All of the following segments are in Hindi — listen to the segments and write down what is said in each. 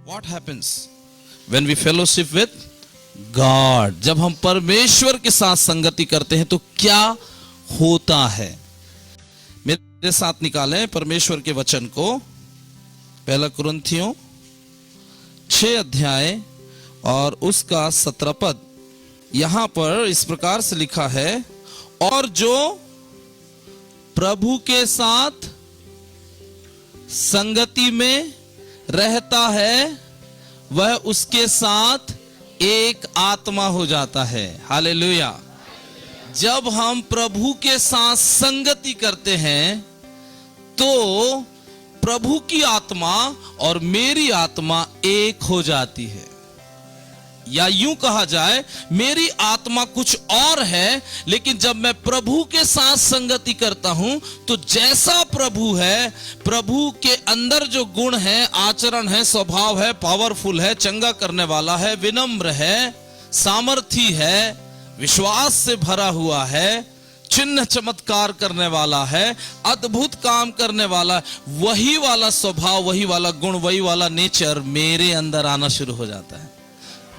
What happens when we fellowship with God? जब हम परमेश्वर के साथ संगति करते हैं तो क्या होता है? मेरे साथ निकालें परमेश्वर के वचन को, पहला कुरिन्थियों 6 अध्याय और उसका 17 पद। यहां पर इस प्रकार से लिखा है, और जो प्रभु के साथ संगति में रहता है वह उसके साथ एक आत्मा हो जाता है। हालेलुया। जब हम प्रभु के साथ संगति करते हैं तो प्रभु की आत्मा और मेरी आत्मा एक हो जाती है, या यूं कहा जाए मेरी आत्मा कुछ और है, लेकिन जब मैं प्रभु के साथ संगति करता हूं तो जैसा प्रभु है, प्रभु के अंदर जो गुण है, आचरण है, स्वभाव है, पावरफुल है, चंगा करने वाला है, विनम्र है, सामर्थी है, विश्वास से भरा हुआ है, चिन्ह चमत्कार करने वाला है, अद्भुत काम करने वाला, वही वाला स्वभाव, वही वाला गुण, वही वाला नेचर मेरे अंदर आना शुरू हो जाता है।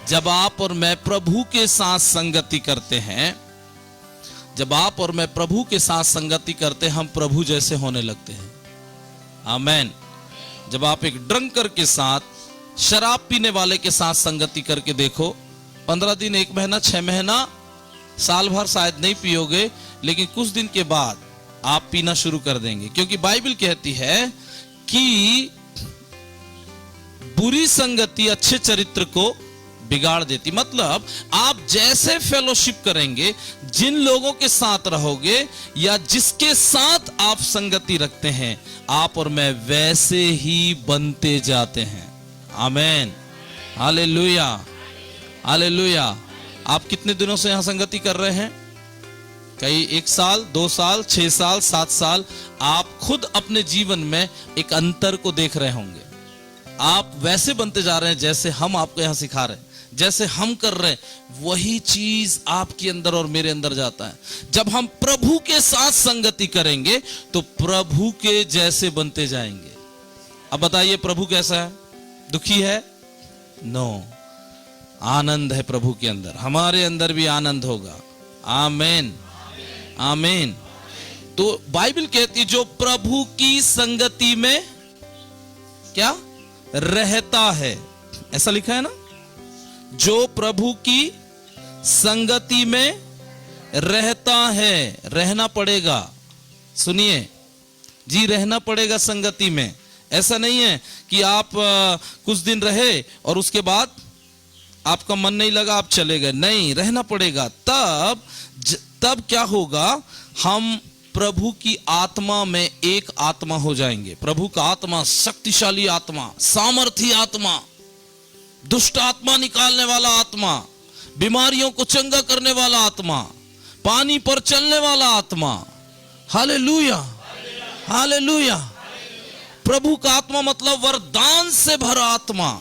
जब आप और मैं प्रभु के साथ संगति करते हैं, जब आप और मैं प्रभु के साथ संगति करते हैं, हम प्रभु जैसे होने लगते हैं। आमेन। जब आप एक ड्रंकर के साथ, शराब पीने वाले के साथ संगति करके देखो, 15 दिन, 1 महीना, 6 महीना, साल भर शायद नहीं पियोगे, लेकिन कुछ दिन के बाद आप पीना शुरू कर देंगे, क्योंकि बाइबल कहती है कि बुरी संगति अच्छे चरित्र को बिगाड़ देती। मतलब आप जैसे फेलोशिप करेंगे, जिन लोगों के साथ रहोगे या जिसके साथ आप संगति रखते हैं, आप और मैं वैसे ही बनते जाते हैं। आमेन। Hallelujah, hallelujah. आप कितने दिनों से यहां संगति कर रहे हैं? कई 1 साल, 2 साल, 6 साल, 7 साल। आप खुद अपने जीवन में एक अंतर को देख रहे होंगे। आप वैसे बनते जा रहे हैं जैसे हम आपको यहां सिखा रहे हैं, जैसे हम कर रहे हैं, वही चीज आपके अंदर और मेरे अंदर जाता है। जब हम प्रभु के साथ संगति करेंगे तो प्रभु के जैसे बनते जाएंगे। अब बताइए, प्रभु कैसा है? दुखी है? नो, आनंद है प्रभु के अंदर। हमारे अंदर भी आनंद होगा। आमेन, आमेन। तो बाइबल कहती है जो प्रभु की संगति में क्या रहता है, ऐसा लिखा है ना, जो प्रभु की संगति में रहता है। रहना पड़ेगा, सुनिए जी, रहना पड़ेगा संगति में। ऐसा नहीं है कि आप कुछ दिन रहे और उसके बाद आपका मन नहीं लगा, आप चले गए। नहीं, रहना पड़ेगा। तब क्या होगा? हम प्रभु की आत्मा में एक आत्मा हो जाएंगे। प्रभु का आत्मा शक्तिशाली आत्मा, सामर्थी आत्मा, दुष्ट आत्मा निकालने वाला आत्मा, बीमारियों को चंगा करने वाला आत्मा, पानी पर चलने वाला आत्मा। Hallelujah, hallelujah. प्रभु का आत्मा मतलब वरदान से भरा आत्मा।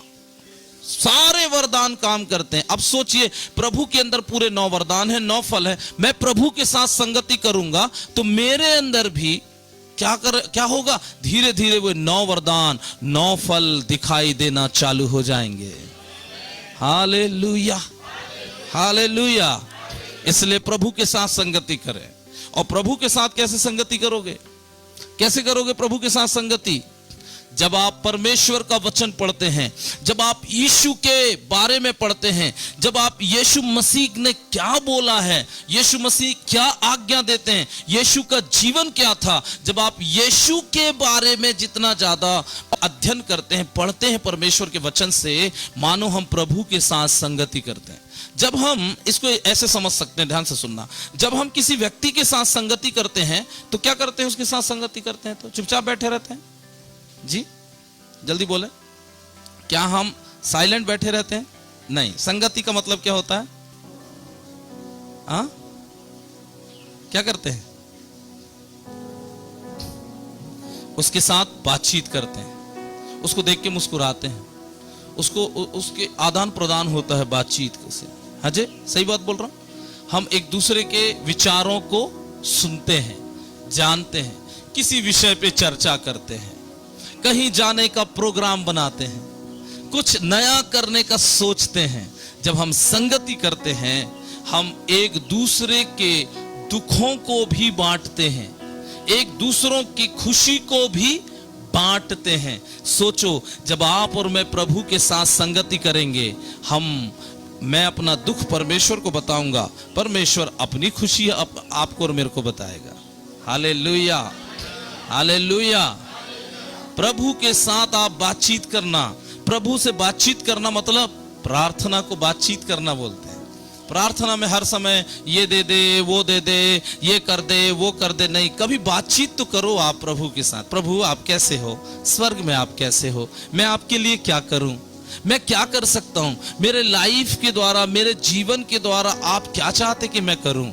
सारे वरदान काम करते हैं। अब सोचिए, प्रभु के अंदर पूरे 9 वरदान है, 9 फल है। मैं प्रभु के साथ संगति करूंगा तो मेरे अंदर भी क्या होगा? धीरे धीरे वो 9 वरदान, 9 फल दिखाई देना चालू हो जाएंगे। Hallelujah, hallelujah. इसलिए प्रभु के साथ संगति करें। और प्रभु के साथ कैसे संगति करोगे? कैसे करोगे प्रभु के साथ संगति? जब आप परमेश्वर का वचन पढ़ते हैं, जब आप यीशु के बारे में पढ़ते हैं, जब आप यीशु मसीह ने क्या बोला है, यीशु मसीह क्या आज्ञा देते हैं, यीशु का जीवन क्या था, जब आप यीशु के बारे में जितना ज्यादा अध्ययन करते हैं, पढ़ते हैं परमेश्वर के वचन से, मानो हम प्रभु के साथ संगति करते हैं। जब हम इसको ऐसे समझ सकते हैं, ध्यान से सुनना, जब हम किसी व्यक्ति के साथ संगति करते हैं तो क्या करते हैं? उसके साथ संगति करते हैं तो चुपचाप बैठे रहते हैं? जी, जल्दी बोले। क्या हम साइलेंट बैठे रहते हैं? नहीं। संगति का मतलब क्या होता है? क्या करते हैं? उसके साथ बातचीत करते हैं, उसको देख के मुस्कुराते हैं, उसके आदान प्रदान होता है बातचीत से। हाँ जी, सही बात बोल रहा हूं। हम एक दूसरे के विचारों को सुनते हैं, जानते हैं, किसी विषय पे चर्चा करते हैं, कहीं जाने का प्रोग्राम बनाते हैं, कुछ नया करने का सोचते हैं। जब हम संगति करते हैं, हम एक दूसरे के दुखों को भी बांटते हैं, एक दूसरों की खुशी को भी बांटते हैं। सोचो, जब आप और मैं प्रभु के साथ संगति करेंगे, मैं अपना दुख परमेश्वर को बताऊंगा, परमेश्वर अपनी खुशी आपको और मेरे को बताएगा। Hallelujah, hallelujah. प्रभु के साथ आप बातचीत करना, प्रभु से बातचीत करना मतलब प्रार्थना को बातचीत करना बोलते हैं। प्रार्थना में हर समय ये दे दे, वो दे दे, ये कर दे, वो कर दे, नहीं, कभी बातचीत तो करो आप प्रभु के साथ। प्रभु आप कैसे हो, स्वर्ग में आप कैसे हो, मैं आपके लिए क्या करूं, मैं क्या कर सकता हूं, मेरे लाइफ के द्वारा, मेरे जीवन के द्वारा आप क्या चाहते कि मैं करूं।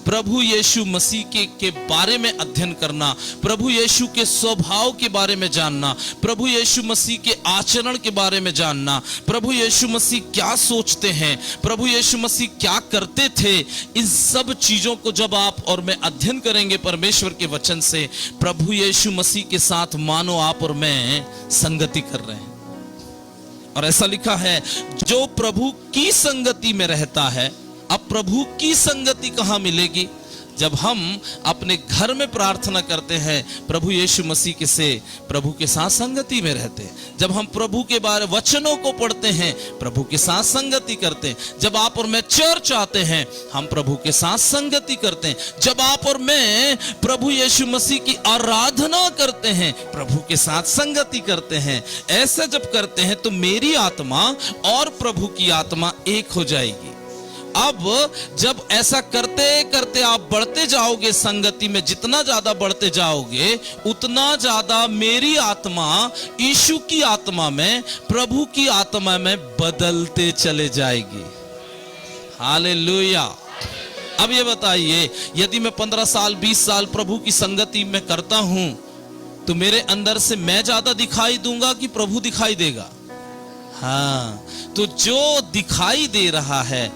प्रभु यीशु मसीह के बारे में अध्ययन करना, प्रभु यीशु के स्वभाव के बारे में जानना, प्रभु यीशु मसीह के आचरण के बारे में जानना, प्रभु यीशु मसीह क्या सोचते हैं, प्रभु यीशु मसीह क्या करते थे, इन सब चीजों को जब आप और मैं अध्ययन करेंगे परमेश्वर के वचन से, प्रभु यीशु मसीह के साथ मानो आप और मैं संगति कर रहे हैं। और ऐसा लिखा है, जो प्रभु की संगति में रहता है। अब प्रभु की संगति कहां मिलेगी? जब हम अपने घर में प्रार्थना करते हैं, प्रभु यीशु मसीह के से प्रभु के साथ संगति में रहते हैं। जब हम प्रभु के बारे वचनों को पढ़ते हैं, प्रभु के साथ संगति करते हैं। जब आप और मैं चर्च आते हैं, हम प्रभु के साथ संगति करते हैं। जब आप और मैं प्रभु यीशु मसीह की आराधना करते हैं, प्रभु के साथ संगति करते हैं। ऐसा जब करते हैं तो मेरी आत्मा और प्रभु की आत्मा एक हो जाएगी। अब जब ऐसा करते करते आप बढ़ते जाओगे संगति में, जितना ज्यादा बढ़ते जाओगे उतना ज्यादा मेरी आत्मा यीशु की आत्मा में, प्रभु की आत्मा में बदलते चले जाएगी। हालेलुया। अब ये बताइए, यदि मैं 15 साल 20 साल प्रभु की संगति में करता हूं, तो मेरे अंदर से मैं ज्यादा दिखाई दूंगा कि प्रभु दिखाई देगा? हाँ, तो जो दिखाई दे रहा है,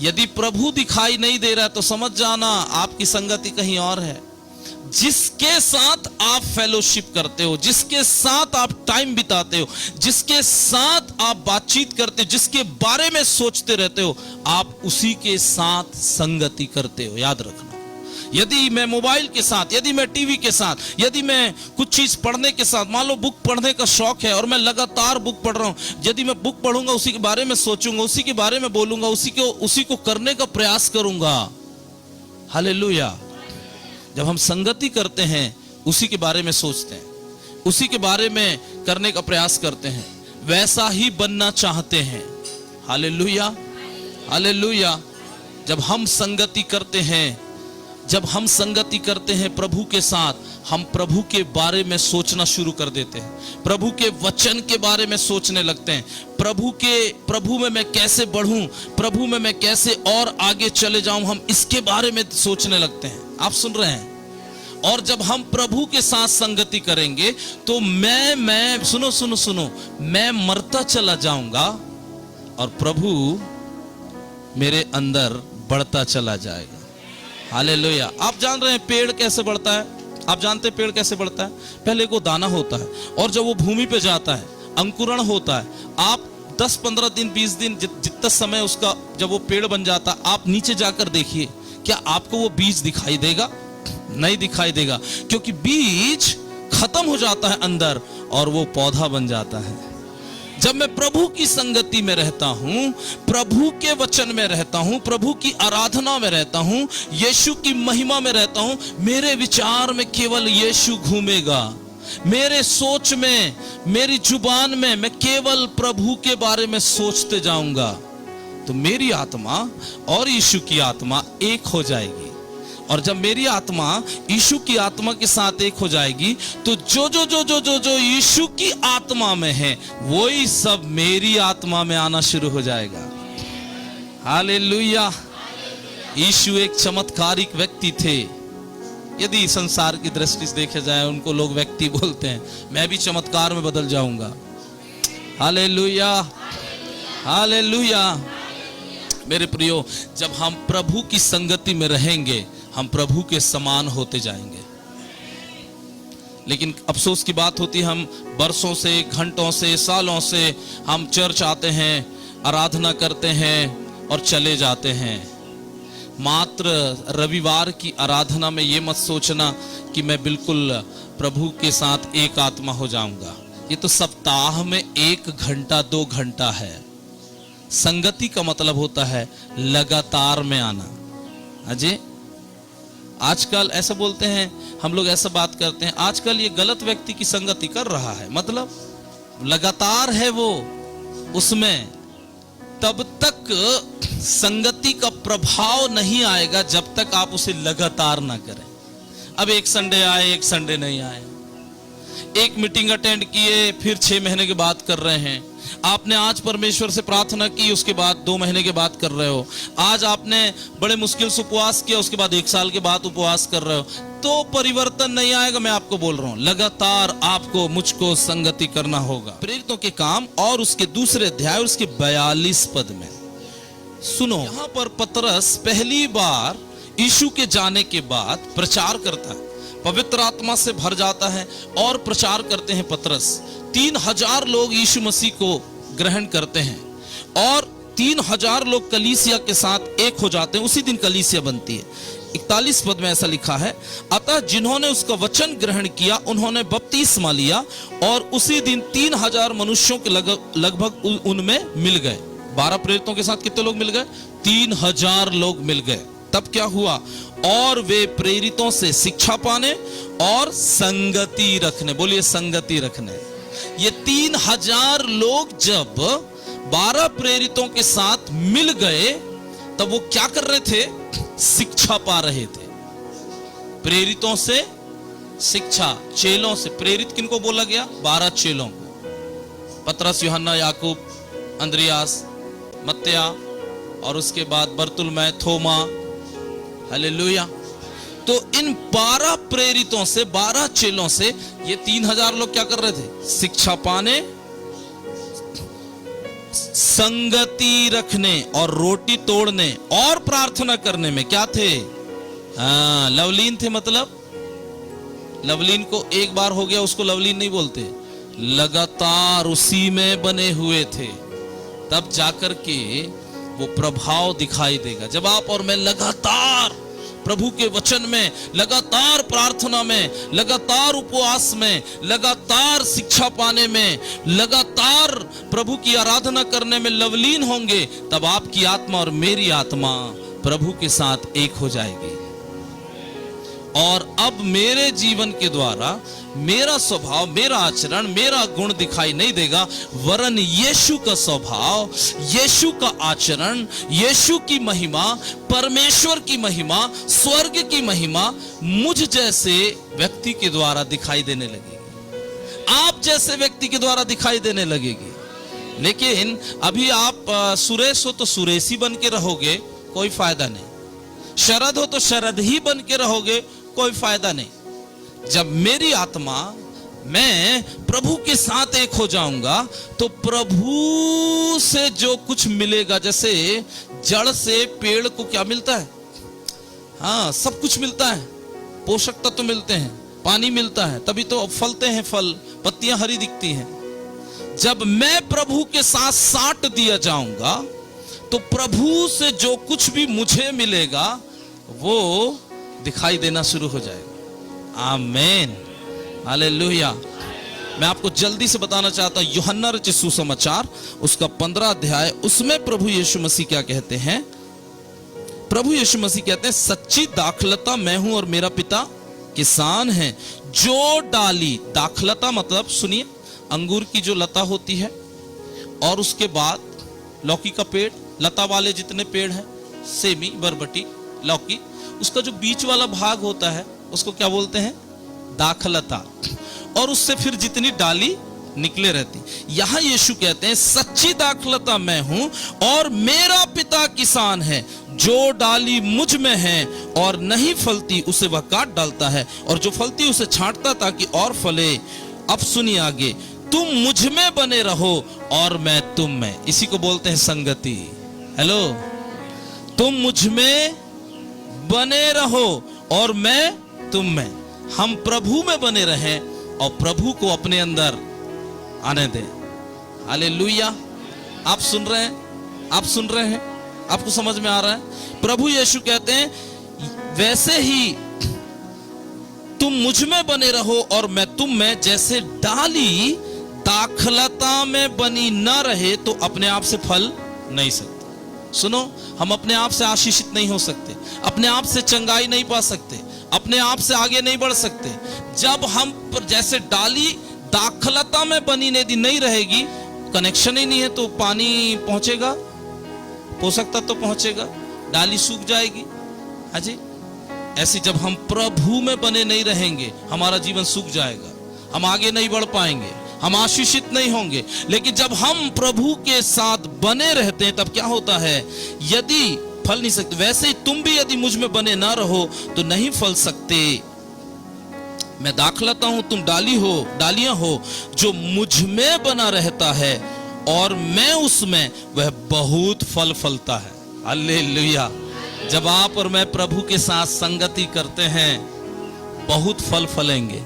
यदि प्रभु दिखाई नहीं दे रहा है तो समझ जाना आपकी संगति कहीं और है। जिसके साथ आप फेलोशिप करते हो, जिसके साथ आप टाइम बिताते हो, जिसके साथ आप बातचीत करते हो, जिसके बारे में सोचते रहते हो, आप उसी के साथ संगति करते हो। याद रखना, यदि मैं मोबाइल के साथ, यदि मैं टीवी के साथ, यदि मैं कुछ चीज पढ़ने के साथ, मान लो बुक पढ़ने का शौक है और मैं लगातार बुक पढ़ रहा हूं, यदि मैं बुक पढ़ूंगा, उसी के बारे में सोचूंगा, उसी के बारे में बोलूंगा, उसी को करने का प्रयास करूंगा। हालेलुया। जब हम संगति करते हैं, उसी के बारे में सोचते हैं, उसी के बारे में करने का प्रयास करते हैं, वैसा ही बनना चाहते हैं। Hallelujah, hallelujah. जब हम संगति करते हैं, जब हम संगति करते हैं प्रभु के साथ, हम प्रभु के बारे में सोचना शुरू कर देते हैं, प्रभु के वचन के बारे में सोचने लगते हैं, प्रभु में मैं कैसे बढ़ूं, प्रभु में मैं कैसे और आगे चले जाऊं, हम इसके बारे में सोचने लगते हैं। आप सुन रहे हैं? और जब हम प्रभु के साथ संगति करेंगे तो मैं सुनो, मैं मरता चला जाऊंगा और प्रभु मेरे अंदर बढ़ता चला जाएगा। हालेलुया। आप जान रहे हैं पेड़ कैसे बढ़ता है? आप जानते हैं पेड़ कैसे बढ़ता है? पहले को दाना होता है और जब वो भूमि पे जाता है, अंकुरण होता है। आप 10-15 दिन 20 दिन जितना समय उसका, जब वो पेड़ बन जाता है, आप नीचे जाकर देखिए, क्या आपको वो बीज दिखाई देगा? नहीं दिखाई देगा, क्योंकि बीज खत्म हो जाता है अंदर और वो पौधा बन जाता है। जब मैं प्रभु की संगति में रहता हूं, प्रभु के वचन में रहता हूं, प्रभु की आराधना में रहता हूं, यीशु की महिमा में रहता हूं, मेरे विचार में केवल यीशु घूमेगा। मेरे सोच में, मेरी जुबान में मैं केवल प्रभु के बारे में सोचते जाऊंगा, तो मेरी आत्मा और यीशु की आत्मा एक हो जाएगी। और जब मेरी आत्मा यीशु की आत्मा के साथ एक हो जाएगी, तो जो यीशु की आत्मा में है, वही सब मेरी आत्मा में आना शुरू हो जाएगा। हालेलुया। यीशु एक चमत्कारिक व्यक्ति थे। यदि संसार की दृष्टि से देखा जाए, उनको लोग व्यक्ति बोलते हैं, मैं भी चमत्कार में बदल जाऊंगा। Hallelujah, hallelujah. मेरे प्रियो, जब हम प्रभु की संगति में रहेंगे, हम प्रभु के समान होते जाएंगे। लेकिन अफसोस की बात होती है, हम बरसों से, घंटों से, सालों से हम चर्च आते हैं, आराधना करते हैं और चले जाते हैं। मात्र रविवार की आराधना में ये मत सोचना कि मैं बिल्कुल प्रभु के साथ एक आत्मा हो जाऊंगा। ये तो सप्ताह में 1 घंटा 2 घंटा है। संगति का मतलब होता है लगातार में आना। अजय, आजकल ऐसा बोलते हैं, हम लोग ऐसा बात करते हैं, आजकल ये गलत व्यक्ति की संगति कर रहा है, मतलब लगातार है वो उसमें, तब तक संगति का प्रभाव नहीं आएगा जब तक आप उसे लगातार ना करें। अब एक संडे आए, एक संडे नहीं आए, एक मीटिंग अटेंड किए, फिर 6 महीने के बाद कर रहे हैं। आपने आज परमेश्वर से प्रार्थना की, उसके बाद 2 महीने के बाद कर रहे हो। आज आपने बड़े मुश्किल से उपवास किया, उसके बाद 1 साल के बाद उपवास कर रहे हो, तो परिवर्तन नहीं आएगा। मैं आपको बोल रहा हूं, लगातार आपको मुझको संगति करना होगा। प्रेरितों के काम और उसके दूसरे अध्याय, उसके 42 पद में सुनो, यहां पर पतरस पहली बार यीशु के जाने के बाद प्रचार करता है, पवित्र आत्मा से भर जाता है और प्रचार करते हैं पतरस। 3000 लोग यीशु मसीह को ग्रहण करते हैं और 3000 लोग कलीसिया के साथ एक हो जाते हैं। उसी दिन कलीसिया बनती है। 41 पद में ऐसा लिखा है, अतः जिन्होंने उसका वचन ग्रहण किया उन्होंने बपतिस्मा लिया और उसी दिन 3000 मनुष्यों के लगभग उनमें मिल गए। 12 प्रेरितों के साथ कितने लोग मिल गए? 3000 लोग मिल गए। तब क्या हुआ? और वे प्रेरितों से शिक्षा पाने और संगति रखने, बोलिए संगति रखने। ये 3000 लोग जब 12 प्रेरितों के साथ मिल गए तब वो क्या कर रहे थे? शिक्षा पा रहे थे। प्रेरितों से शिक्षा, चेलों से। प्रेरित किनको बोला गया? 12 चेलों को, पतरस, यूहन्ना, याकूब, अंद्रियास, मत्तिया और उसके बाद बरतुल्मै, थोमा। हालेलुया। तो इन 12 प्रेरितों से, 12 चेलों से ये 3000 लोग क्या कर रहे थे? शिक्षा पाने, संगति रखने और रोटी तोड़ने और प्रार्थना करने में क्या थे? लवलीन थे। मतलब लवलीन को एक बार हो गया उसको लवलीन नहीं बोलते, लगातार उसी में बने हुए थे। तब जाकर के वो प्रभाव दिखाई देगा। जब आप और मैं लगातार प्रभु के वचन में, लगातार प्रार्थना में, लगातार उपवास में, लगातार शिक्षा पाने में, लगातार प्रभु की आराधना करने में लवलीन होंगे, तब आपकी आत्मा और मेरी आत्मा प्रभु के साथ एक हो जाएगी। और अब मेरे जीवन के द्वारा मेरा स्वभाव, मेरा आचरण, मेरा गुण दिखाई नहीं देगा, वरन यीशु का स्वभाव, यीशु का आचरण, यीशु की महिमा, परमेश्वर की महिमा, स्वर्ग की महिमा मुझ जैसे व्यक्ति के द्वारा दिखाई देने लगेगी, आप जैसे व्यक्ति के द्वारा दिखाई देने लगेगी। लेकिन अभी आप सुरेश हो तो सुरेशी बन के रहोगे, कोई फायदा नहीं। शरद हो तो शरद ही बन के रहोगे, कोई फायदा नहीं। जब मेरी आत्मा, मैं प्रभु के साथ एक हो जाऊंगा तो प्रभु से जो कुछ मिलेगा, जैसे जड़ से पेड़ को क्या मिलता है? हाँ, सब कुछ मिलता है, पोषक तत्व तो मिलते हैं, पानी मिलता है, तभी तो फलते हैं फल, पत्तियां हरी दिखती हैं। जब मैं प्रभु के साथ साट दिया जाऊंगा तो प्रभु से जो कुछ भी मुझे मिलेगा वो दिखाई देना शुरू हो जाएगा। आमीन, हालेलुया। मैं आपको जल्दी से बताना चाहता हूं, यूहन्ना रचित सुसमाचार उसका 15 अध्याय, उसमें प्रभु यीशु मसीह क्या कहते हैं? प्रभु यीशु मसीह कहते हैं, सच्ची दाखलता मैं हूं और मेरा पिता किसान है। जो डाली, दाखलता मतलब सुनिए, अंगूर की जो लता होती है और उसके बाद लौकी का पेड़, लता वाले जितने पेड़ हैं, सेमी, बरबटी, लौकी, उसका जो बीच वाला भाग होता है उसको क्या बोलते हैं? दाखलता। और उससे फिर जितनी डाली निकले रहती। यहां यीशु कहते हैं, सच्ची दाखलता मैं हूं और मेरा पिता किसान है। जो डाली मुझ में है और नहीं फलती उसे वह काट डालता है, और जो फलती उसे छांटता ताकि और फले। अब सुनिए आगे, तुम मुझ में बने रहो और मैं तुम में। इसी को बोलते हैं संगति। हेलो, तुम मुझ में बने रहो और मैं तुम में। हम प्रभु में बने रहें और प्रभु को अपने अंदर आने दें। हालेलुया। आप सुन रहे हैं? आप सुन रहे हैं? आपको समझ में आ रहा है? प्रभु यीशु कहते हैं वैसे ही तुम मुझ में बने रहो और मैं तुम में। जैसे डाली दाखलता में बनी न रहे तो अपने आप से फल नहीं सकती। सुनो, हम अपने आप से आशीषित नहीं हो सकते, अपने आप से चंगाई नहीं पा सकते, अपने आप से आगे नहीं बढ़ सकते। जब हम जैसे डाली दाखलता में बनी नहीं रहेगी, कनेक्शन ही नहीं है, तो पानी पहुंचेगा, पोषक तत्व तो पहुंचेगा, डाली सूख जाएगी। हाँ जी, ऐसे जब हम प्रभु में बने नहीं रहेंगे, हमारा जीवन सूख जाएगा, हम आगे नहीं बढ़ पाएंगे, हम आशीषित नहीं होंगे। लेकिन जब हम प्रभु के साथ बने रहते हैं तब क्या होता है? यदि फल नहीं सकते, वैसे ही तुम भी यदि मुझ में बने ना रहो तो नहीं फल सकते। मैं दाखलता हूं, तुम डालियां हो। जो मुझ में बना रहता है और मैं उसमें, वह बहुत फल फलता है। हालेलुया। जब आप और मैं प्रभु के साथ संगति करते हैं, बहुत फल फलेंगे।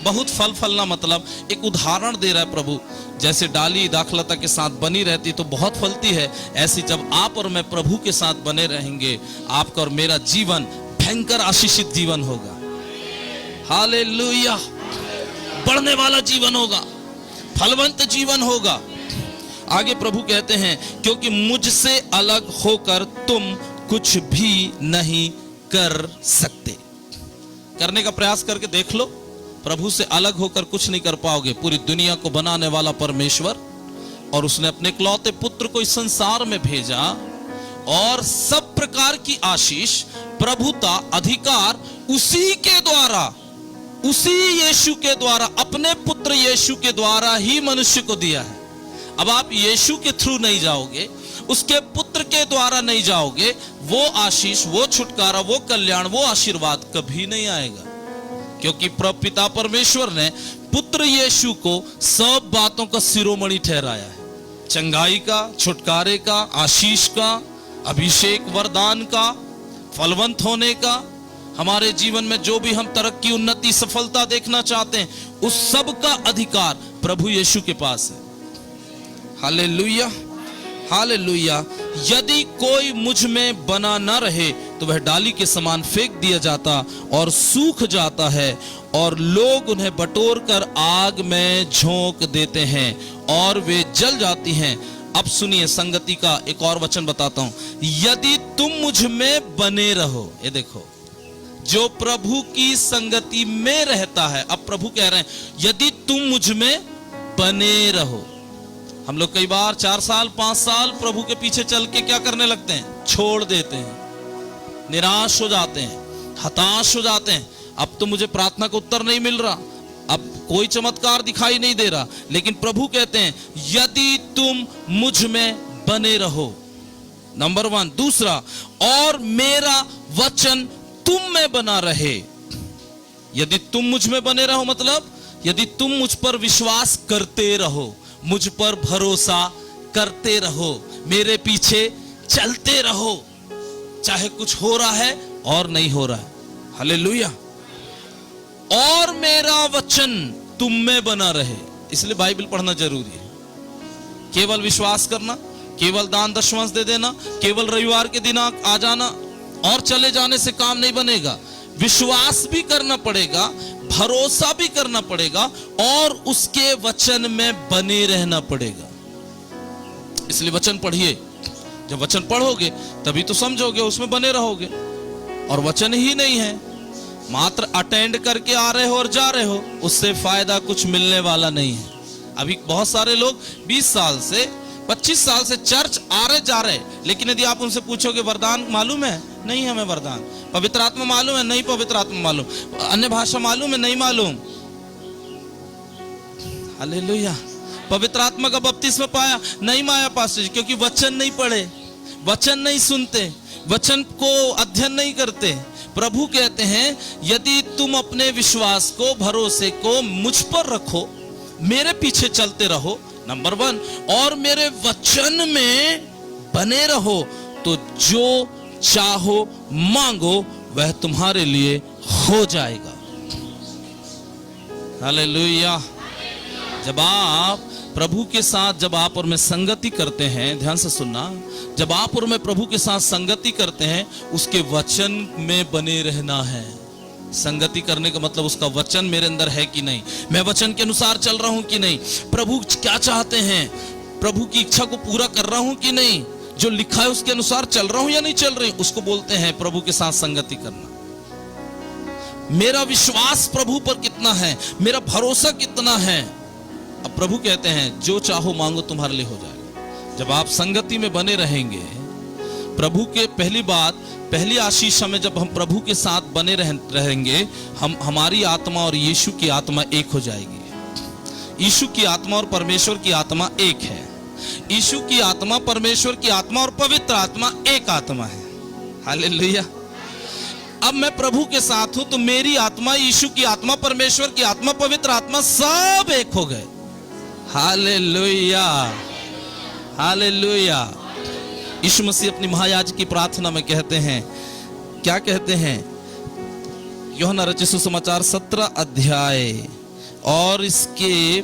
बहुत फल फलना मतलब, एक उदाहरण दे रहा है प्रभु, जैसे डाली दाखलता के साथ बनी रहती तो बहुत फलती है, ऐसी जब आप और मैं प्रभु के साथ बने रहेंगे, आपका और मेरा जीवन भयंकर आशीषित जीवन होगा। हालेलुया। बढ़ने वाला जीवन होगा, फलवंत जीवन होगा। आगे प्रभु कहते हैं, क्योंकि मुझसे अलग होकर तुम कुछ भी नहीं कर सकते। करने का प्रयास करके देख लो, प्रभु से अलग होकर कुछ नहीं कर पाओगे। पूरी दुनिया को बनाने वाला परमेश्वर, और उसने अपने इकलौते पुत्र को इस संसार में भेजा, और सब प्रकार की आशीष, प्रभुता, अधिकार उसी के द्वारा, उसी यीशु के द्वारा, अपने पुत्र यीशु के द्वारा ही मनुष्य को दिया है। अब आप यीशु के थ्रू नहीं जाओगे, उसके पुत्र के द्वारा नहीं जाओगे, वो आशीष, वो छुटकारा, वो कल्याण, वो आशीर्वाद कभी नहीं आएगा। क्योंकि पिता परमेश्वर ने पुत्र यीशु को सब बातों का शिरोमणि ठहराया है। चंगाई का, छुटकारे का, आशीष का, अभिषेक, वरदान का, फलवंत होने का, हमारे जीवन में जो भी हम तरक्की, उन्नति, सफलता देखना चाहते हैं, उस सब का अधिकार प्रभु यीशु के पास है। Hallelujah, hallelujah. यदि कोई मुझ में बना न रहे तो वह डाली के समान फेंक दिया जाता और सूख जाता है, और लोग उन्हें बटोर कर आग में झोंक देते हैं और वे जल जाती हैं। अब सुनिए, संगति का एक और वचन बताता हूं। यदि तुम मुझ में बने रहो, ये देखो, जो प्रभु की संगति में रहता है, अब प्रभु कह रहे हैं यदि तुम मुझ में बने रहो। हम लोग कई बार 4 साल 5 साल प्रभु के पीछे चल के क्या करने लगते हैं? छोड़ देते हैं, निराश हो जाते हैं, हताश हो जाते हैं। अब तो मुझे प्रार्थना का उत्तर नहीं मिल रहा, अब कोई चमत्कार दिखाई नहीं दे रहा। लेकिन प्रभु कहते हैं यदि तुम मुझ में बने रहो, नंबर 1। दूसरा, और मेरा वचन तुम में बना रहे। यदि तुम मुझ में बने रहो मतलब यदि तुम मुझ पर विश्वास करते रहो, मुझ पर भरोसा करते रहो, मेरे पीछे चलते रहो, चाहे कुछ हो रहा है और नहीं हो रहा है। हालेलुया। और मेरा वचन तुम में बना रहे, इसलिए बाइबल पढ़ना जरूरी है। केवल विश्वास करना, केवल दान दशमांश दे देना, केवल रविवार के दिन आ जाना और चले जाने से काम नहीं बनेगा। विश्वास भी करना पड़ेगा, भरोसा भी करना पड़ेगा, और उसके वचन में बने रहना पड़ेगा। इसलिए वचन पढ़िए। जब वचन पढ़ोगे तभी तो समझोगे, उसमें बने रहोगे। और वचन ही नहीं है, मात्र अटेंड करके आ रहे हो और जा रहे हो, उससे फायदा कुछ मिलने वाला नहीं है। अभी बहुत सारे लोग 20 साल से 25 साल से चर्च आ रहे जा रहे, लेकिन यदि आप उनसे पूछोगे वरदान मालूम है? नहीं हमें वरदान। पवित्र आत्मा मालूम है? नहीं पवित्र आत्मा मालूम। अन्य भाषा मालूम है? नहीं मालूम। हालेलुया। पवित्र आत्मा का बपतिस्मा पाया? नहीं माया पास्टर जी, क्योंकि वचन नहीं पढ़े, वचन नहीं सुनते, वचन को अध्ययन नहीं करते। प्रभु कहते हैं यदि तुम अपने विश्वास को, भरोसे को मुझ पर रखो, मेरे पीछे चलते रहो, नंबर 1, और मेरे वचन में बने रहो, तो जो चाहो मांगो वह तुम्हारे लिए हो जाएगा। हालेलुया। जब आप प्रभु के साथ, जब आप और मैं संगति करते हैं, ध्यान से सुनना, जब आप और मैं प्रभु के साथ संगति करते हैं, उसके वचन में बने रहना है। संगति करने का मतलब उसका वचन मेरे अंदर है कि नहीं, मैं वचन के अनुसार चल रहा हूं कि नहीं, प्रभु क्या चाहते हैं, प्रभु की इच्छा को पूरा कर रहा हूं कि नहीं, जो लिखा है उसके अनुसार चल रहा हूं या नहीं चल रही, उसको बोलते हैं प्रभु के साथ संगति करना। मेरा विश्वास प्रभु पर कितना है, मेरा भरोसा कितना है। अब प्रभु कहते हैं जो चाहो मांगो तुम्हारे लिए हो जाएगा। जब आप संगति में बने रहेंगे, प्रभु के पहली बात, पहली आशीष हमें, जब हम प्रभु के साथ बने रहेंगे, हमारी आत्मा और यीशु की आत्मा एक हो जाएगी। यीशु की आत्मा और परमेश्वर की आत्मा एक है। यीशु की आत्मा, परमेश्वर की आत्मा और पवित्र आत्मा एक आत्मा है। हालेलुया। अब मैं प्रभु के साथ हूं तो मेरी आत्मा, यीशु की आत्मा, परमेश्वर की आत्मा, पवित्र आत्मा सब एक हो गए। Hallelujah, hallelujah. यीशु मसीह अपनी महायाजक की प्रार्थना में कहते हैं, क्या कहते हैं? यूहन्ना रचित सुसमाचार 17 अध्याय और इसके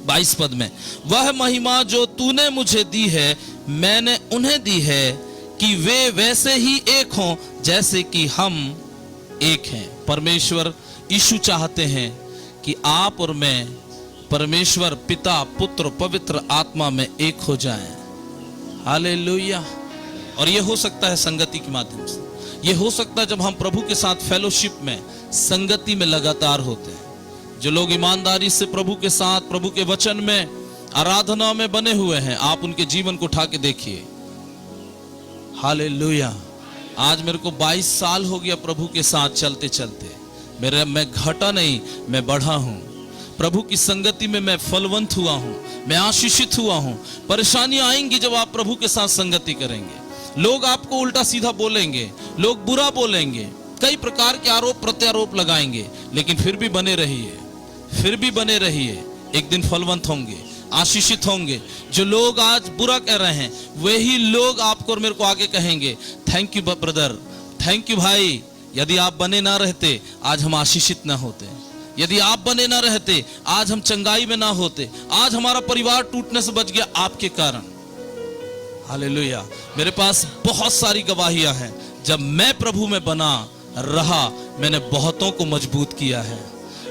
22 पद में, वह महिमा जो तूने मुझे दी है, मैंने उन्हें दी है कि वे वैसे ही एक हों जैसे कि हम एक हैं। परमेश्वर यीशु चाहते हैं कि आप और मैं परमेश्वर पिता, पुत्र, पवित्र आत्मा में एक हो जाएं। हालेलुया। और यह हो सकता है संगति के माध्यम से। यह हो सकता है जब हम प्रभु के साथ फेलोशिप में, संगति में लगातार होते हैं। जो लोग ईमानदारी से प्रभु के साथ, प्रभु के वचन में, आराधना में बने हुए हैं, आप उनके जीवन को उठा के देखिए। हालेलुया। आज मेरे को 22 साल हो गया प्रभु के साथ चलते चलते। मैं घटा नहीं, मैं बढ़ा हूं। प्रभु की संगति में मैं फलवंत हुआ हूं, मैं आशीषित हुआ हूं। परेशानियां आएंगी जब आप प्रभु के साथ संगति करेंगे। लोग आपको उल्टा सीधा बोलेंगे, लोग बुरा बोलेंगे, कई प्रकार के आरोप प्रत्यारोप लगाएंगे, लेकिन फिर भी बने रहिए, फिर भी बने रहिए। एक दिन फलवंत होंगे, आशीषित होंगे। जो लोग आज बुरा कह रहे हैं, वही लोग आपको और मेरे को आगे कहेंगे, thank you brother, thank you भाई। यदि आप बने ना रहते, आज हम आशीषित ना होते। यदि आप बने ना रहते, आज हम चंगाई में ना होते। आज हमारा परिवार टूटने से बच गया आपके कारण। हालेलुया। मेरे पास बहुत सारी गवाहियां हैं। जब मैं प्रभु में बना रहा, मैंने बहुतों को मजबूत किया है,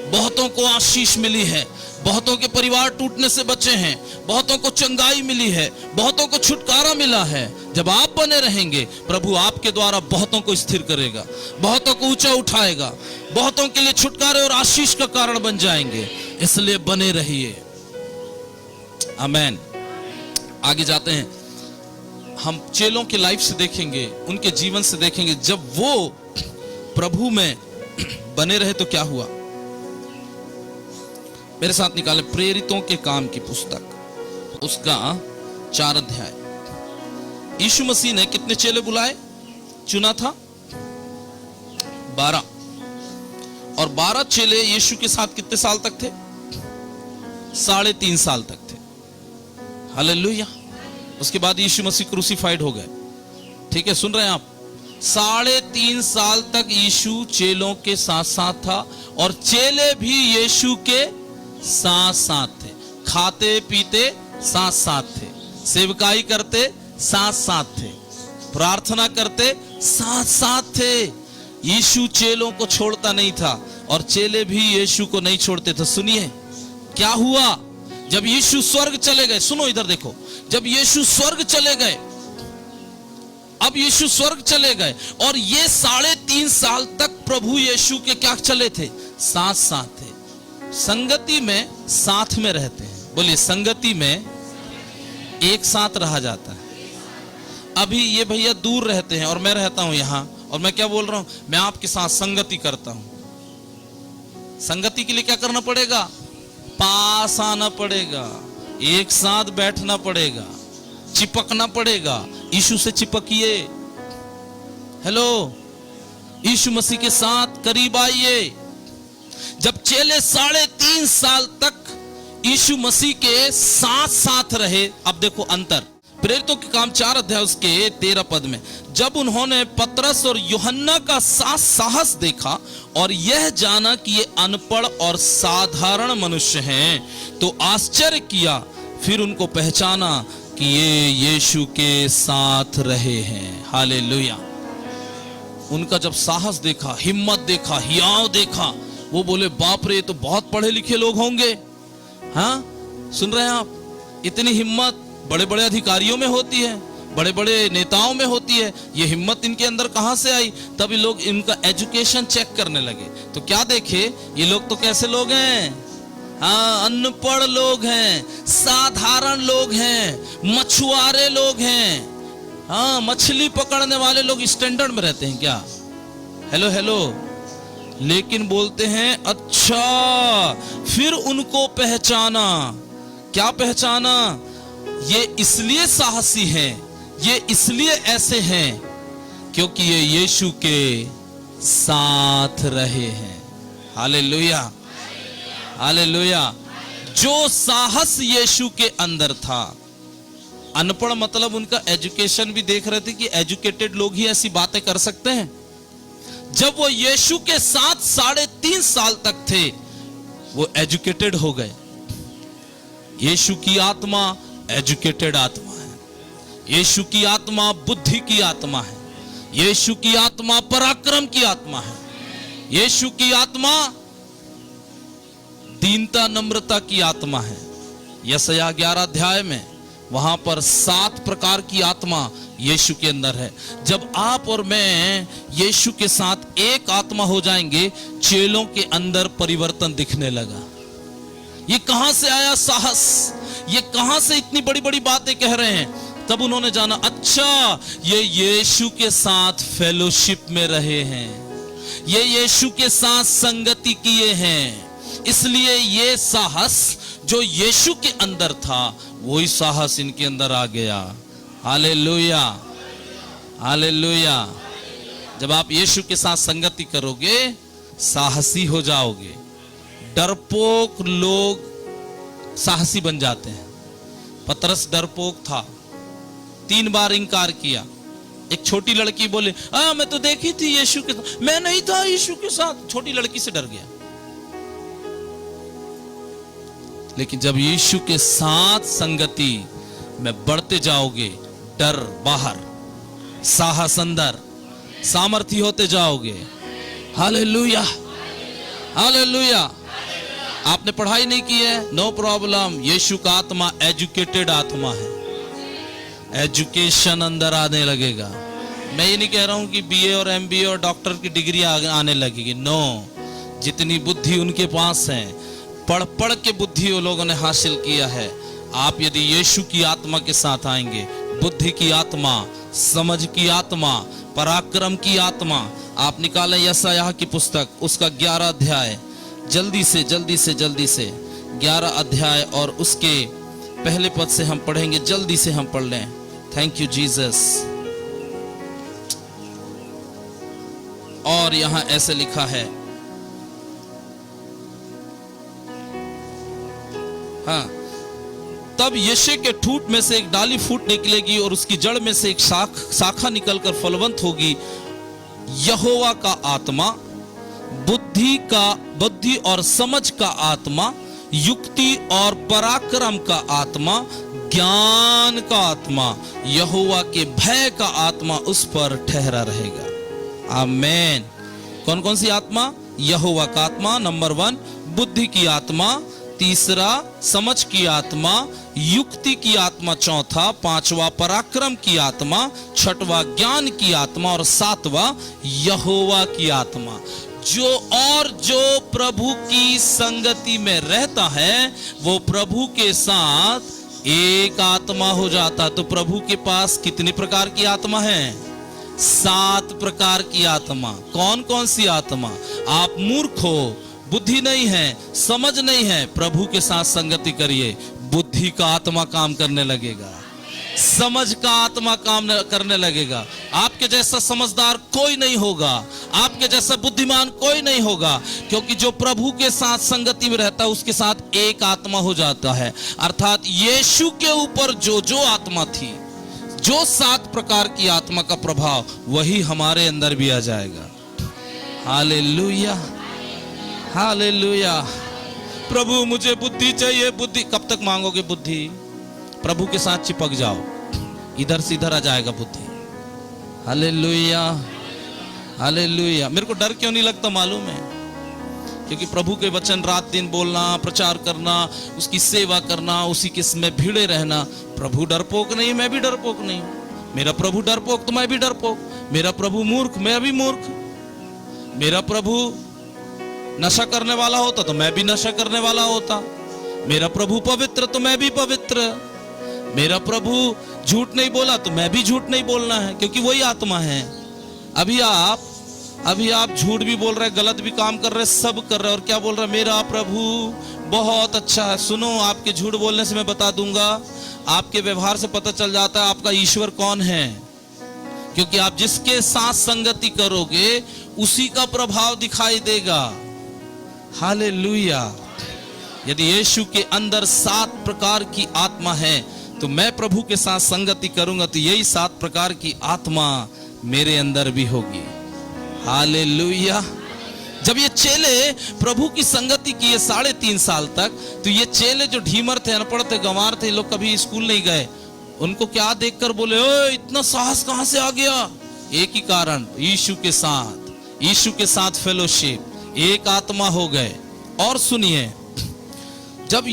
बहुतों को आशीष मिली है, बहुतों के परिवार टूटने से बचे हैं, बहुतों को चंगाई मिली है, बहुतों को छुटकारा मिला है। जब आप बने रहेंगे, प्रभु आपके द्वारा बहुतों को स्थिर करेगा, बहुतों को ऊंचा उठाएगा, बहुतों के लिए छुटकारे और आशीष का कारण बन जाएंगे। इसलिए बने रहिए। आमेन। आगे जाते हैं, हम चेलों की लाइफ से देखेंगे, उनके जीवन से देखेंगे। जब वो प्रभु में बने रहे तो क्या हुआ। मेरे साथ निकाले प्रेरितों के काम की पुस्तक, उसका 4 अध्याय। यीशु मसीह ने कितने चेले बुलाए, चुना था? 12। और 12 चेले यीशु के साथ कितने साल तक थे? 3.5 साल तक थे। हालेलुया। उसके बाद यीशु मसीह क्रूसीफाइड हो गए। ठीक है, सुन रहे हैं आप? 3.5 साल तक यीशु चेलों के साथ साथ था, और चेले भी यीशु के साथ साथ थे। खाते पीते साथ साथ थे, सेवकाई करते साथ साथ थे, प्रार्थना करते साथ साथ थे। यीशु चेलों को छोड़ता नहीं था, और चेले भी यीशु को नहीं छोड़ते थे। सुनिए क्या हुआ जब यीशु स्वर्ग चले गए। सुनो इधर देखो, जब यीशु स्वर्ग चले गए, अब यीशु स्वर्ग चले गए, और ये 3.5 साल तक प्रभु यीशु के क्या चले थे? साथ साथ थे। संगति में साथ में रहते हैं। बोलिए, संगति में एक साथ रहा जाता है। अभी ये भैया दूर रहते हैं और मैं रहता हूं यहां, और मैं क्या बोल रहा हूं? मैं आपके साथ संगति करता हूं। संगति के लिए क्या करना पड़ेगा? पास आना पड़ेगा, एक साथ बैठना पड़ेगा, चिपकना पड़ेगा। यीशु से चिपकिए। हेलो, यीशु मसीह के साथ करीब आइए। जब चेले 3.5 साल तक यीशु मसीह के साथ साथ रहे, अब देखो अंतर। प्रेरितों के काम 4 अध्याय उसके 13 पद में, जब उन्होंने पतरस और यूहन्ना का साहस देखा और यह जाना कि ये अनपढ़ और साधारण मनुष्य हैं, तो आश्चर्य किया। फिर उनको पहचाना कि ये यीशु के साथ रहे हैं। हालेलुया। उनका जब साहस देखा, हिम्मत देखा, हियाव देखा, वो बोले बाप रे, ये तो बहुत पढ़े लिखे लोग होंगे। हाँ, सुन रहे हैं आप? इतनी हिम्मत बड़े बड़े अधिकारियों में होती है, बड़े बड़े नेताओं में होती है। ये हिम्मत इनके अंदर कहां से आई? तभी लोग इनका एजुकेशन चेक करने लगे। तो क्या देखे, ये लोग तो कैसे लोग हैं? हाँ, अनपढ़ लोग हैं, साधारण लोग हैं, मछुआरे लोग हैं। हाँ, मछली पकड़ने वाले लोग स्टैंडर्ड में रहते हैं क्या? Hello hello. लेकिन बोलते हैं अच्छा, फिर उनको पहचाना। क्या पहचाना? ये इसलिए साहसी हैं, ये इसलिए ऐसे हैं क्योंकि ये यीशु के साथ रहे हैं। Hallelujah, hallelujah. जो साहस यीशु के अंदर था, अनपढ़ मतलब उनका एजुकेशन भी देख रहे थे कि एजुकेटेड लोग ही ऐसी बातें कर सकते हैं। जब वो यीशु के साथ 3.5 साल तक थे, वो एजुकेटेड हो गए। यीशु की आत्मा एजुकेटेड आत्मा है। यीशु की आत्मा बुद्धि की आत्मा है। यीशु की आत्मा पराक्रम की आत्मा है। यीशु की आत्मा दीनता नम्रता की आत्मा है। यशायाह 11 अध्याय में वहां पर 7 प्रकार की आत्मा यीशु के अंदर है। जब आप और मैं यीशु के साथ एक आत्मा हो जाएंगे, चेलों के अंदर परिवर्तन दिखने लगा। ये कहां से आया साहस? ये कहां से इतनी बड़ी बड़ी बातें कह रहे हैं? तब उन्होंने जाना, अच्छा ये यीशु के साथ फेलोशिप में रहे हैं, ये यीशु के साथ संगति किए हैं, इसलिए ये साहस जो यीशु के अंदर था, वही साहस इनके अंदर आ गया। Hallelujah, hallelujah. जब आप यीशु के साथ संगति करोगे, साहसी हो जाओगे। डरपोक लोग साहसी बन जाते हैं। पतरस डरपोक था, 3 बार इंकार किया। एक छोटी लड़की बोले, मैं तो देखी थी यीशु के साथ, मैं नहीं था यीशु के साथ। छोटी लड़की से डर गया। लेकिन जब यीशु के साथ संगति में बढ़ते जाओगे, डर बाहर, साहस अंदर, सामर्थ्य होते जाओगे। Hallelujah, hallelujah. आपने पढ़ाई नहीं की है, नो प्रॉब्लम। यीशु का आत्मा एजुकेटेड आत्मा है। एजुकेशन अंदर आने लगेगा। मैं ये नहीं कह रहा हूं कि बीए और एमबीए और डॉक्टर की डिग्री आने लगेगी, नो। जितनी बुद्धि उनके पास है, पढ़ पढ़ के बुद्धि वो लोगों ने हासिल किया है। आप यदि यीशु की आत्मा के साथ आएंगे, बुद्धि की आत्मा, समझ की आत्मा, पराक्रम की आत्मा, आप निकालें यशायाह की पुस्तक, उसका 11 अध्याय, जल्दी से 11 अध्याय और उसके पहले पद से हम पढ़ेंगे। जल्दी से हम पढ़ लें। Thank you Jesus. और यहां ऐसे लिखा है, हाँ, तब यशे के ठूंठ में से एक डाली फूट निकलेगी और उसकी जड़ में से एक शाखा निकलकर फलवंत होगी। यहोवा का आत्मा, बुद्धि और समझ का आत्मा, युक्ति और पराक्रम का आत्मा, ज्ञान का आत्मा, यहोवा के भय का आत्मा उस पर ठहरा रहेगा। आमेन। कौन कौन सी आत्मा? यहोवा का आत्मा नंबर 1, बुद्धि की आत्मा, तीसरा समझ की आत्मा, युक्ति की आत्मा चौथा, पांचवा पराक्रम की आत्मा, छठवा ज्ञान की आत्मा और सातवा यहोवा की आत्मा। जो प्रभु की संगति में रहता है वो प्रभु के साथ एक आत्मा हो जाता। तो प्रभु के पास कितने प्रकार की आत्मा है? 7 प्रकार की आत्मा। कौन कौन सी आत्मा? आप मूर्ख हो, बुद्धि नहीं है, समझ नहीं है, प्रभु के साथ संगति करिए, बुद्धि का आत्मा काम करने लगेगा, समझ का आत्मा काम करने लगेगा। आपके जैसा समझदार कोई नहीं होगा, आपके जैसा बुद्धिमान कोई नहीं होगा, क्योंकि जो प्रभु के साथ संगति में रहता है उसके साथ एक आत्मा हो जाता है। अर्थात यीशु के ऊपर जो आत्मा थी जो 7 प्रकार की आत्मा का प्रभाव वही हमारे अंदर भी आ जाएगा। Hallelujah, hallelujah. प्रभु मुझे बुद्धि चाहिए, बुद्धि कब तक मांगोगे? बुद्धि प्रभु के साथ चिपक जाओ, इधर से इधर आ जाएगा बुद्धि। Hallelujah, hallelujah. मेरे को डर क्यों नहीं लगता मालूम है? क्योंकि प्रभु के वचन रात दिन बोलना, प्रचार करना, उसकी सेवा करना, उसी के में भिड़े रहना। प्रभु डरपोक नहीं, मैं भी डरपोक नहीं। मेरा प्रभु डरपोक तो मैं भी डरपोक। मेरा प्रभु मूर्ख, मैं भी मूर्ख। मेरा प्रभु नशा करने वाला होता तो मैं भी नशा करने वाला होता। मेरा प्रभु पवित्र तो मैं भी पवित्र। मेरा प्रभु झूठ नहीं बोला तो मैं भी झूठ नहीं बोलना है, क्योंकि वही आत्मा है। अभी आप झूठ भी बोल रहे, गलत भी काम कर रहे, सब कर रहे, और क्या बोल रहे? मेरा प्रभु बहुत अच्छा है। सुनो, आपके झूठ बोलने से मैं बता दूंगा, आपके व्यवहार से पता चल जाता है आपका ईश्वर कौन है। क्योंकि आप जिसके साथ संगति करोगे उसी का प्रभाव दिखाई देगा। हालेलुया। यदि यीशु के अंदर 7 प्रकार की आत्मा है तो मैं प्रभु के साथ संगति करूंगा तो यही 7 प्रकार की आत्मा मेरे अंदर भी होगी। हालेलुया। जब ये चेले प्रभु की संगति किए 3.5 साल तक, तो ये चेले जो ढीमर थे, अनपढ़ थे, गंवार थे, लोग कभी स्कूल नहीं गए, उनको क्या देखकर बोले, ओ इतना साहस कहां से आ गया? एक ही कारण, यीशु के साथ फेलोशिप, एक आत्मा हो गए। और सुनिए, जब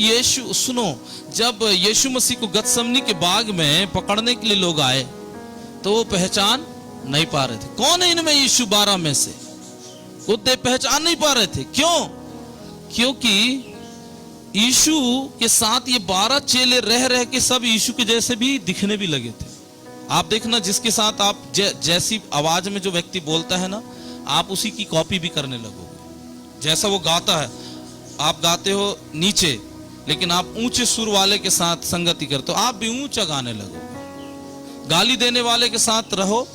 यीशु मसीह को गतसमनी के बाग में पकड़ने के लिए लोग आए तो वो पहचान नहीं पा रहे थे कौन है इनमें यीशु 12 में से। वो पहचान नहीं पा रहे थे। क्यों? क्योंकि यीशु के साथ ये 12 चेले रह रह के सब यीशु के जैसे भी दिखने भी लगे थे। आप देखना, जिसके साथ आप जैसी आवाज में जो व्यक्ति बोलता है ना, आप उसी की कॉपी भी करने लगोगे। जैसा वो गाता है, आप गाते हो नीचे, लेकिन आप ऊंचे सुर वाले के साथ संगति करते हो, आप भी ऊंचा गाने लगोगे। गाली देने वाले के साथ रहो,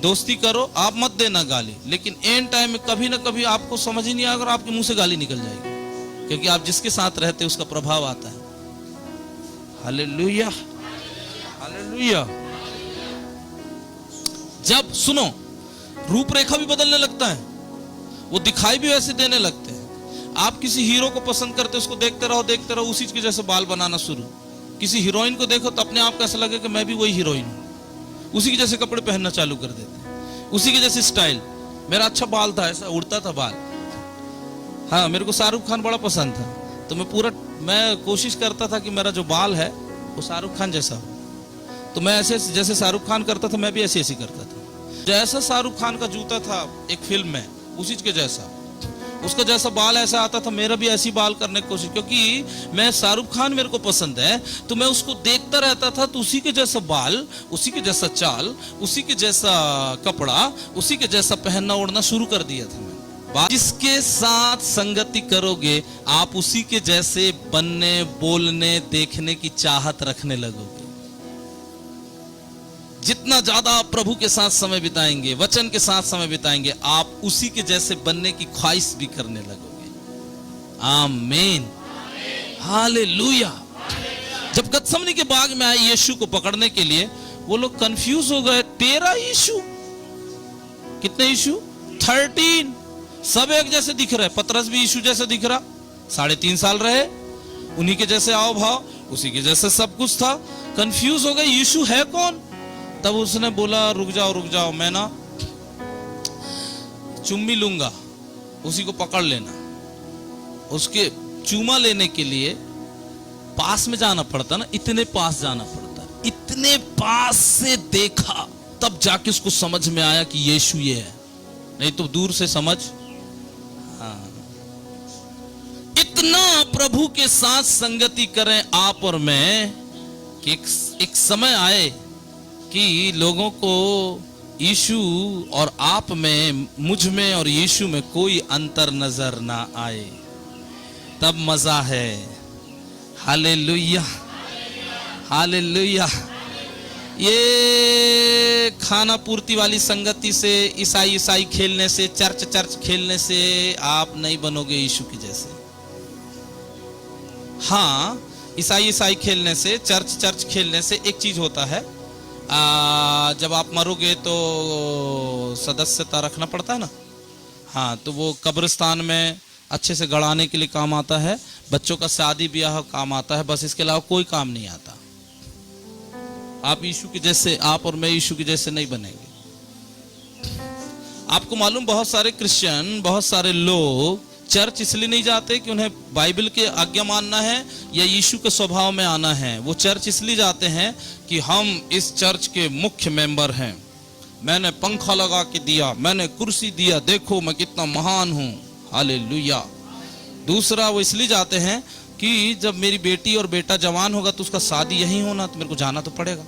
दोस्ती करो, आप मत देना गाली, लेकिन एंड टाइम में कभी ना कभी आपको समझ ही नहीं आएगा और आपके मुंह से गाली निकल जाएगी, क्योंकि आप जिसके साथ रहते उसका प्रभाव आता है। Hallelujah, hallelujah. जब सुनो, रूपरेखा भी बदलने लगता है, वो दिखाई भी वैसे देने लगते हैं। आप किसी हीरो को पसंद करते, उसको देखते रहो, उसी के जैसे बाल बनाना शुरू। किसी हीरोइन को देखो तो अपने आप को ऐसा लगे कि मैं भी वही हीरोइन हूं, उसी के जैसे कपड़े पहनना चालू कर देते, उसी के जैसे स्टाइल। मेरा अच्छा बाल था, ऐसा उड़ता था बाल। हाँ, मेरे को शाहरुख खान बड़ा पसंद था, तो मैं कोशिश करता था कि मेरा जो बाल है वो शाहरुख खान जैसा हो। तो मैं ऐसे जैसे शाहरुख खान करता था, मैं भी ऐसे करता था। जैसा शाहरुख खान का जूता था एक फिल्म में, उसी के जैसा, उसका जैसा बाल ऐसा आता था, मेरा भी ऐसी बाल करने की कोशिश। क्योंकि मैं शाहरुख खान मेरे को पसंद है, तो मैं उसको देखता रहता था, तो उसी के जैसा बाल, उसी के जैसा चाल, उसी के जैसा कपड़ा, उसी के जैसा पहनना ओढ़ना शुरू कर दिया था मैं। जिसके साथ संगति करोगे आप उसी के जैसे बनने, बोलने, देखने की चाहत रखने लगोगे। जितना ज्यादा आप प्रभु के साथ समय बिताएंगे, वचन के साथ समय बिताएंगे, आप उसी के जैसे बनने की ख्वाहिश भी करने लगोगे। आमीन, हालेलुया। जब गतसमनी के बाग में आए यीशु को पकड़ने के लिए, वो लोग कंफ्यूज हो गए। 13 यीशु, कितने यीशु? 13। सब एक जैसे दिख रहे। पतरस भी यीशु जैसे दिख रहा, 3.5 साल रहे, उन्हीं के जैसे आओ भाव, उसी के जैसे सब कुछ था। कंफ्यूज हो गए, यीशु है कौन? तब उसने बोला, रुक जाओ, मैं ना चुम्मी लूंगा, उसी को पकड़ लेना। उसके चूमा लेने के लिए पास में जाना पड़ता ना, इतने पास जाना पड़ता, इतने पास से देखा, तब जाके उसको समझ में आया कि यीशु ये है, नहीं तो दूर से समझ। हाँ, इतना प्रभु के साथ संगति करें आप और मैं कि एक समय आए कि लोगों को यीशु और आप में, मुझ में और यीशु में कोई अंतर नजर ना आए, तब मजा है। Hallelujah, hallelujah. ये खाना पूर्ति वाली संगति से, ईसाई खेलने से, चर्च खेलने से आप नहीं बनोगे यीशु के जैसे। हाँ, ईसाई खेलने से, चर्च खेलने से एक चीज होता है, जब आप मरोगे तो सदस्यता रखना पड़ता है ना, हाँ, तो वो कब्रिस्तान में अच्छे से गड़ाने के लिए काम आता है, बच्चों का शादी ब्याह काम आता है, बस इसके अलावा कोई काम नहीं आता। आप यीशु के जैसे, आप और मैं यीशु के जैसे नहीं बनेंगे। आपको मालूम, बहुत सारे क्रिश्चियन, बहुत सारे लोग चर्च इसलिए नहीं जाते कि उन्हें बाइबल के आज्ञा मानना है या यीशु के स्वभाव में आना है। वो चर्च इसलिए जाते हैं कि हम इस चर्च के मुख्य मेंबर हैं, मैंने पंखा लगा के दिया, मैंने कुर्सी दिया, देखो मैं कितना महान हूं, हालेलुया। दूसरा, वो इसलिए जाते हैं कि जब मेरी बेटी और बेटा जवान होगा तो उसका शादी यहीं होना, तो मेरे को जाना तो पड़ेगा,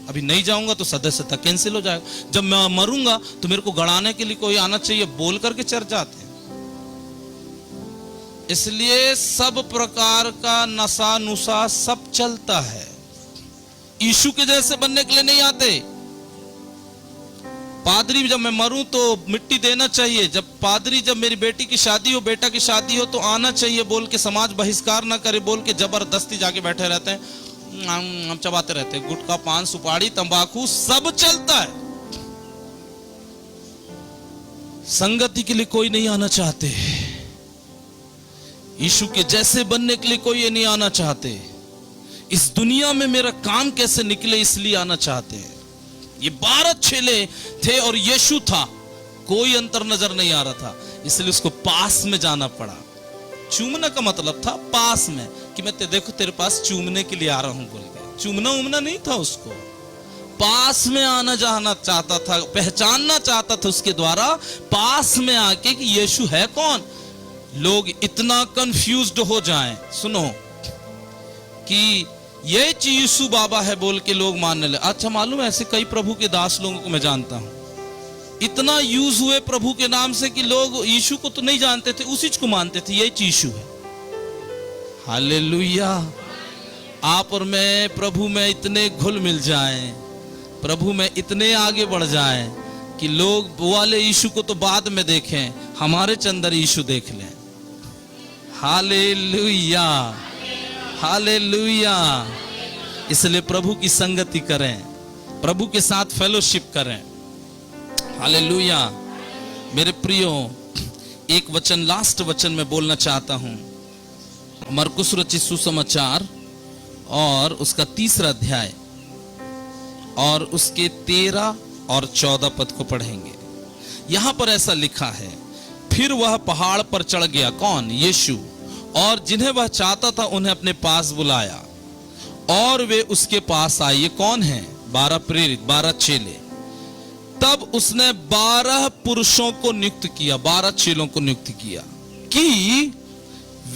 अभी नहीं जाऊंगा तो सदस्यता कैंसिल हो जाएगा, जब मैं मरूंगा तो मेरे को गड़ाने के लिए कोई आना चाहिए, बोल करके चर्च जाते हैं। इसलिए सब प्रकार का नशा नुशा सब चलता है, यीशु के जैसे बनने के लिए नहीं आते। पादरी, जब मैं मरूं तो मिट्टी देना चाहिए, जब मेरी बेटी की शादी हो, बेटा की शादी हो तो आना चाहिए बोल के, समाज बहिष्कार ना करे बोल के जबरदस्ती जाके बैठे रहते हैं, हम चबाते रहते हैं, गुटखा पान सुपारी तंबाकू सब चलता है। संगति के लिए कोई नहीं आना चाहते, यीशु के जैसे बनने के लिए कोई ये नहीं आना चाहते, इस दुनिया में मेरा काम कैसे निकले इसलिए आना चाहते हैं। ये 12 चेले थे और यीशु था, कोई अंतर नजर नहीं आ रहा था, इसलिए उसको पास में जाना पड़ा। चूमना का मतलब था पास में, कि मैं देखो तेरे पास चूमने के लिए आ रहा हूं बोल के, चूमना उमना नहीं था, उसको पास में आना जाना चाहता था, पहचानना चाहता था उसके द्वारा, पास में आके कि यीशु है कौन। लोग इतना कंफ्यूज्ड हो जाएं, सुनो, कि ये यीशु बाबा है बोल के लोग मानने लगे। अच्छा, मालूम है ऐसे कई प्रभु के दास लोगों को मैं जानता हूं, इतना यूज हुए प्रभु के नाम से कि लोग यीशु को तो नहीं जानते थे, उसी को मानते थे ये यीशु है। हालेलुया। आप और मैं प्रभु में इतने घुल मिल जाएं, प्रभु में इतने आगे बढ़ जाएं कि लोग वो वाले यीशु को तो बाद में देखें, हमारे अंदर यीशु देख लें। Hallelujah, hallelujah. इसलिए प्रभु की संगति करें, प्रभु के साथ फेलोशिप करें। हालेलुया। मेरे प्रियो, एक वचन, लास्ट वचन में बोलना चाहता हूं। मरकुस रचित सुसमाचार और उसका 3 अध्याय और उसके 13 और 14 पद को पढ़ेंगे। यहां पर ऐसा लिखा है, फिर वह पहाड़ पर चढ़ गया, कौन? यीशु, और जिन्हें वह चाहता था उन्हें अपने पास बुलाया और वे उसके पास आए। ये कौन है? 12 प्रेरित, 12 चेले। तब उसने 12 पुरुषों को नियुक्त किया, 12 चेलों को नियुक्त किया कि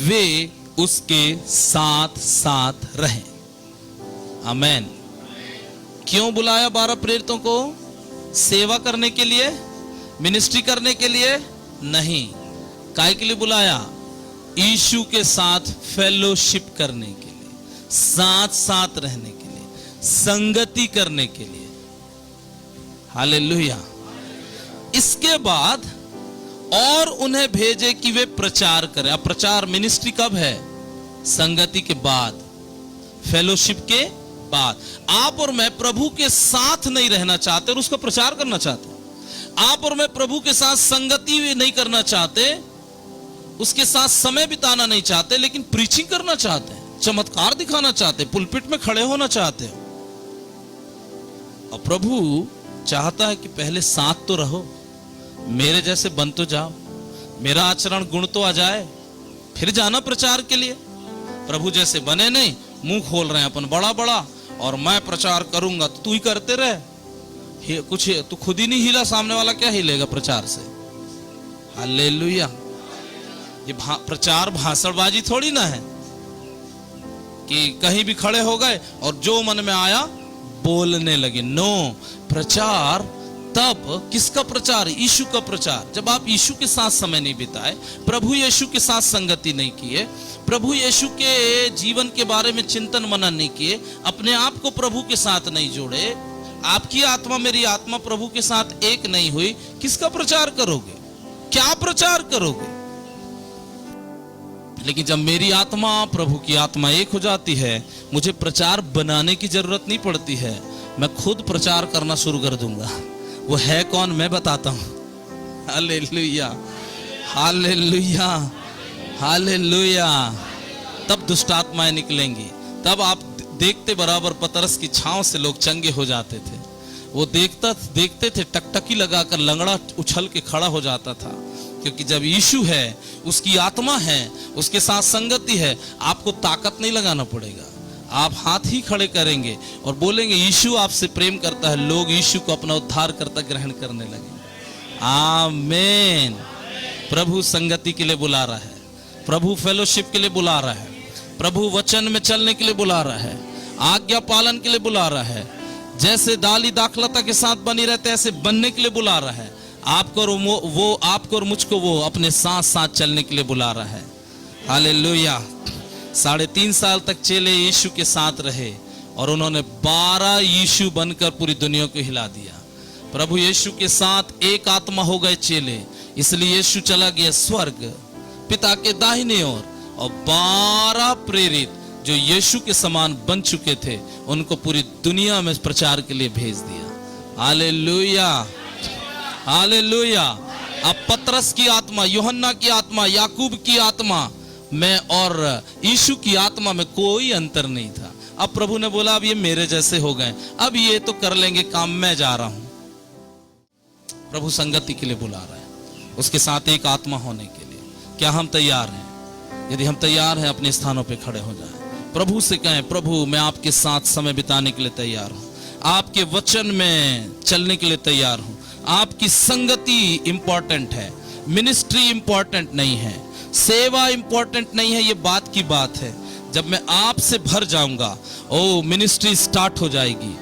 वे उसके साथ साथ रहें। आमेन। क्यों बुलाया 12 प्रेरितों को? सेवा करने के लिए, मिनिस्ट्री करने के लिए नहीं। काहे के लिए बुलाया? यीशु के साथ फेलोशिप करने के लिए, साथ साथ रहने के लिए, संगति करने के लिए। हालेलुया। इसके बाद और उन्हें भेजे कि वे प्रचार करें। अब प्रचार, मिनिस्ट्री कब है? संगति के बाद, फेलोशिप के बाद। आप और मैं प्रभु के साथ नहीं रहना चाहते और उसका प्रचार करना चाहते। आप और मैं प्रभु के साथ संगति भी नहीं करना चाहते, उसके साथ समय बिताना नहीं चाहते, लेकिन प्रीचिंग करना चाहते हैं, चमत्कार दिखाना चाहते हैं, पुलपिट में खड़े होना चाहते हैं। और प्रभु चाहता है कि पहले साथ तो रहो, मेरे जैसे बन तो जाओ, मेरा आचरण गुण तो आ जाए, फिर जाना प्रचार के लिए। प्रभु जैसे बने नहीं, मुंह खोल रहे हैं अपन बड़ा बड़ा, और मैं प्रचार करूंगा तो तू ही करते रहे। कुछ तू खुद ही नहीं हिला, सामने वाला क्या हिलेगा प्रचार से? हालेलुया। ये प्रचार भाषणबाजी थोड़ी ना है कि कहीं भी खड़े हो गए और जो मन में आया बोलने लगे। नो, प्रचार तब, किसका प्रचार? यीशु का प्रचार। जब आप यीशु के साथ समय नहीं बिताए, प्रभु यीशु के साथ संगति नहीं किए, प्रभु यीशु के जीवन के बारे में चिंतन मनन नहीं किए, अपने आप को प्रभु के साथ नहीं जोड़े, आपकी आत्मा मेरी आत्मा प्रभु के साथ एक नहीं हुई, किसका प्रचार करोगे? क्या प्रचार करोगे? लेकिन जब मेरी आत्मा प्रभु की आत्मा एक हो जाती है, मुझे प्रचार बनाने की जरूरत नहीं पड़ती है, मैं खुद प्रचार करना शुरू कर दूंगा। वो है कौन मैं बताता हूं। Hallelujah, hallelujah, hallelujah. तब दुष्ट आत्माएं निकलेंगी। तब आप देखते बराबर पतरस की छांव से लोग चंगे हो जाते थे। वो देखते थे टकटकी लगाकर लंगड़ा उछल के खड़ा हो जाता था, क्योंकि जब यीशु है, उसकी आत्मा है, उसके साथ संगति है, आपको ताकत नहीं लगाना पड़ेगा। आप हाथ ही खड़े करेंगे और बोलेंगे यीशु आपसे प्रेम करता है। लोग यीशु को अपना उद्धारकर्ता ग्रहण करने लगेंगे। आमीन। प्रभु संगति के लिए बुला रहा है, प्रभु फेलोशिप के लिए बुला रहा है, प्रभु वचन में चलने के लिए बुला रहा है, आज्ञा पालन के लिए बुला रहा है। जैसे दाली दाखलता के साथ बनी रहते ऐसे बनने के लिए बुला रहा है। आपको और मुझको वो अपने साथ साथ चलने के लिए बुला रहा है। हालेलुया। 3.5 साल तक चेले यीशु के साथ रहे और उन्होंने 12 यीशु बनकर पूरी दुनिया को हिला दिया। प्रभु यीशु के साथ एक आत्मा हो गए चेले, इसलिए यीशु चला गया स्वर्ग पिता के दाहिने ओर, और 12 प्रेरित जो यीशु के समान बन चुके थे उनको पूरी दुनिया में प्रचार के लिए भेज दिया। Hallelujah, hallelujah. अब पतरस की आत्मा, यूहन्ना की आत्मा, याकूब की आत्मा में और यीशु की आत्मा में कोई अंतर नहीं था। अब प्रभु ने बोला अब ये मेरे जैसे हो गए, अब ये तो कर लेंगे काम, मैं जा रहा हूं। प्रभु संगति के लिए बुला रहा है, उसके साथ एक आत्मा होने के लिए। क्या हम तैयार हैं? यदि हम तैयार हैं, अपने स्थानों पे खड़े हो जाएं, प्रभु से कहें प्रभु मैं आपके साथ समय बिताने के लिए तैयार हूं, आपके वचन में चलने के लिए तैयार हूं। आपकी संगति इंपॉर्टेंट है, मिनिस्ट्री इंपॉर्टेंट नहीं है, सेवा इंपॉर्टेंट नहीं है, ये बात की बात है। जब मैं आपसे भर जाऊंगा, ओ मिनिस्ट्री स्टार्ट हो जाएगी,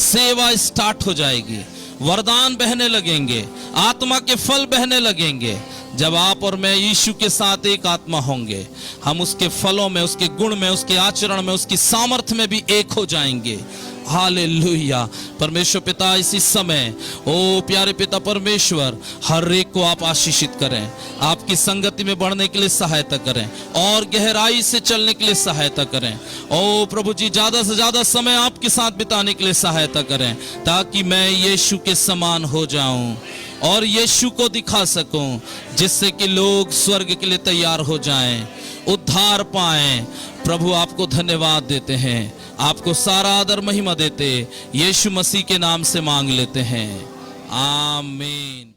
सेवा स्टार्ट हो जाएगी, वरदान बहने लगेंगे, आत्मा के फल बहने लगेंगे। जब आप और मैं यीशु के साथ एक आत्मा होंगे, हम उसके फलों में, उसके गुण में, उसके आचरण में, उसकी सामर्थ्य में भी एक हो जाएंगे। हालेलुया। परमेश्वर पिता इसी समय, ओ प्यारे पिता परमेश्वर, हर एक को आप आशीषित करें, आपकी संगति में बढ़ने के लिए सहायता करें और गहराई से चलने के लिए सहायता करें। ओ प्रभु जी, ज्यादा से ज्यादा समय आपके साथ बिताने के लिए सहायता करें, ताकि मैं यीशु के समान हो जाऊं और यीशु को दिखा सकूं, जिससे कि लोग स्वर्ग के लिए तैयार हो जाएं, उद्धार पाएं। प्रभु आपको धन्यवाद देते हैं, आपको सारा आदर महिमा देते यीशु मसीह के नाम से मांग लेते हैं। आमीन।